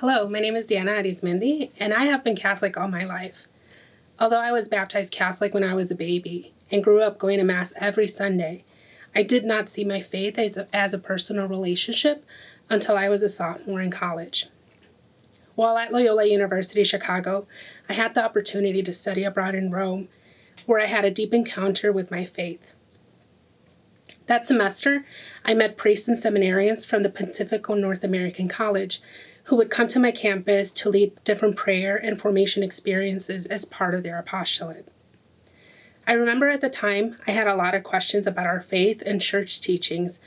Hello, my name is Diana Arismendi, and I have been Catholic all my life. Although I was baptized Catholic when I was a baby and grew up going to Mass every Sunday, I did not see my faith as a personal relationship until I was a sophomore in college. While at Loyola University Chicago, I had the opportunity to study abroad in Rome, where I had a deep encounter with my faith. That semester, I met priests and seminarians from the Pontifical North American College who would come to my campus to lead different prayer and formation experiences as part of their apostolate. I remember at the time I had a lot of questions about our faith and church teachings,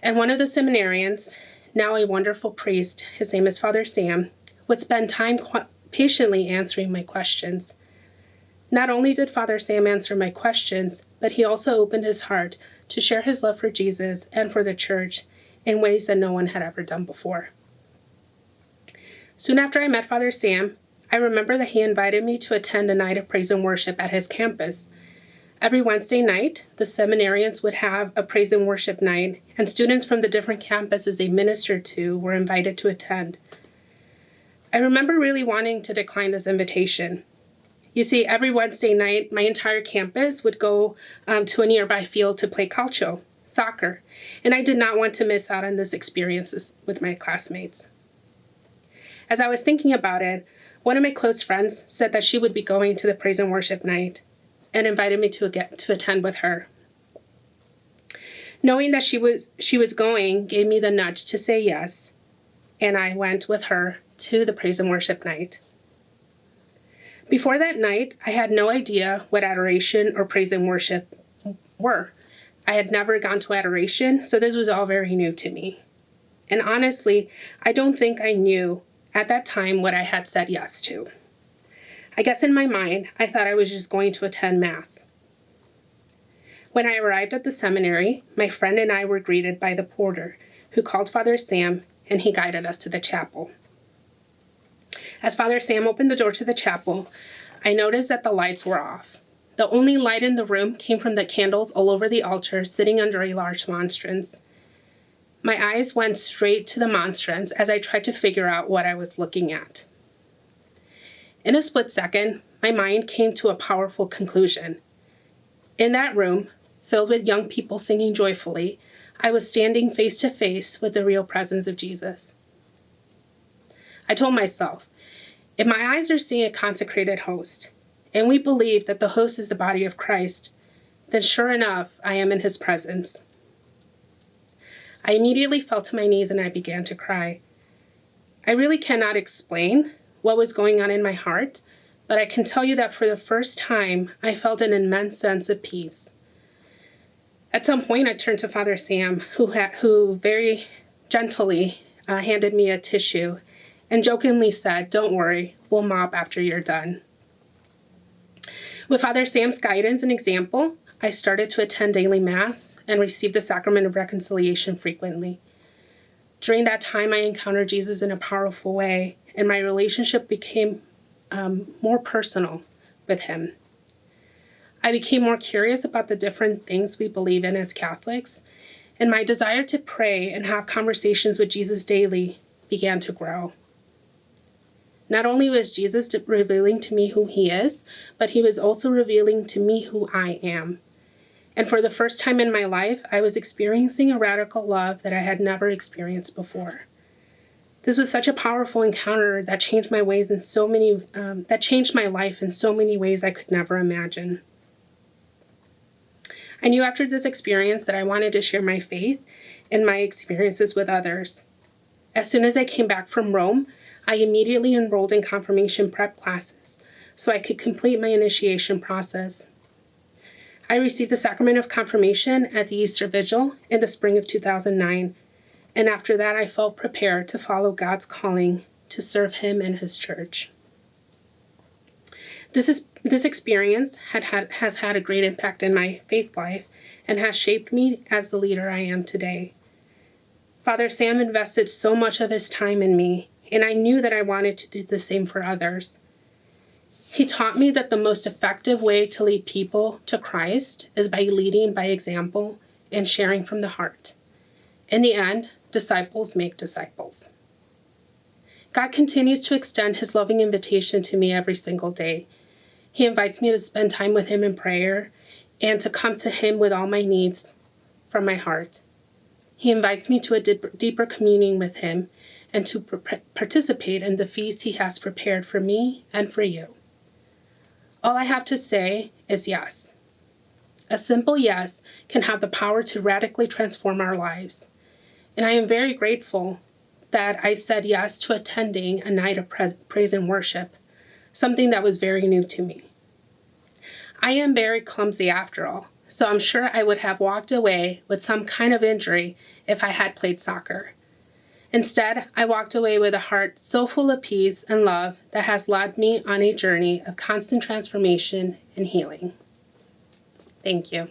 and one of the seminarians, now a wonderful priest, his name is Father Sam, would spend time patiently answering my questions. Not only did Father Sam answer my questions, but he also opened his heart to share his love for Jesus and for the church in ways that no one had ever done before. Soon after I met Father Sam, I remember that he invited me to attend a night of praise and worship at his campus. Every Wednesday night, the seminarians would have a praise and worship night, and students from the different campuses they ministered to were invited to attend. I remember really wanting to decline this invitation. You see, every Wednesday night, my entire campus would go to a nearby field to play calcio, soccer, and I did not want to miss out on this experiences with my classmates. As I was thinking about it, one of my close friends said that she would be going to the praise and worship night and invited me to attend with her. Knowing that she was going gave me the nudge to say yes, and I went with her to the praise and worship night. Before that night, I had no idea what adoration or praise and worship were. I had never gone to adoration, so this was all very new to me. And honestly, I don't think I knew at that time what I had said yes to. I guess in my mind, I thought I was just going to attend Mass. When I arrived at the seminary, my friend and I were greeted by the porter, who called Father Sam, and he guided us to the chapel. As Father Sam opened the door to the chapel, I noticed that the lights were off. The only light in the room came from the candles all over the altar sitting under a large monstrance. My eyes went straight to the monstrance as I tried to figure out what I was looking at. In a split second, my mind came to a powerful conclusion. In that room, filled with young people singing joyfully, I was standing face to face with the real presence of Jesus. I told myself, if my eyes are seeing a consecrated host, and we believe that the host is the body of Christ, then sure enough, I am in his presence. I immediately fell to my knees and I began to cry. I really cannot explain what was going on in my heart, but I can tell you that for the first time, I felt an immense sense of peace. At some point, I turned to Father Sam, who very gently handed me a tissue and jokingly said, "Don't worry, we'll mop after you're done." With Father Sam's guidance and example, I started to attend daily Mass and receive the sacrament of reconciliation frequently. During that time, I encountered Jesus in a powerful way, and my relationship became more personal with him. I became more curious about the different things we believe in as Catholics, and my desire to pray and have conversations with Jesus daily began to grow. Not only was Jesus revealing to me who he is, but he was also revealing to me who I am. And for the first time in my life, I was experiencing a radical love that I had never experienced before. This was such a powerful encounter that changed my life in so many ways I could never imagine. I knew after this experience that I wanted to share my faith and my experiences with others. As soon as I came back from Rome, I immediately enrolled in confirmation prep classes so I could complete my initiation process. I received the sacrament of confirmation at the Easter Vigil in the spring of 2009, and after that I felt prepared to follow God's calling to serve him and his church. This experience has had a great impact in my faith life and has shaped me as the leader I am today. Father Sam invested so much of his time in me, and I knew that I wanted to do the same for others. He taught me that the most effective way to lead people to Christ is by leading by example and sharing from the heart. In the end, disciples make disciples. God continues to extend his loving invitation to me every single day. He invites me to spend time with him in prayer and to come to him with all my needs from my heart. He invites me to a deeper communion with him and to participate in the feast he has prepared for me and for you. All I have to say is yes. A simple yes can have the power to radically transform our lives. And I am very grateful that I said yes to attending a night of praise and worship, something that was very new to me. I am very clumsy after all, so I'm sure I would have walked away with some kind of injury if I had played soccer. Instead, I walked away with a heart so full of peace and love that has led me on a journey of constant transformation and healing. Thank you.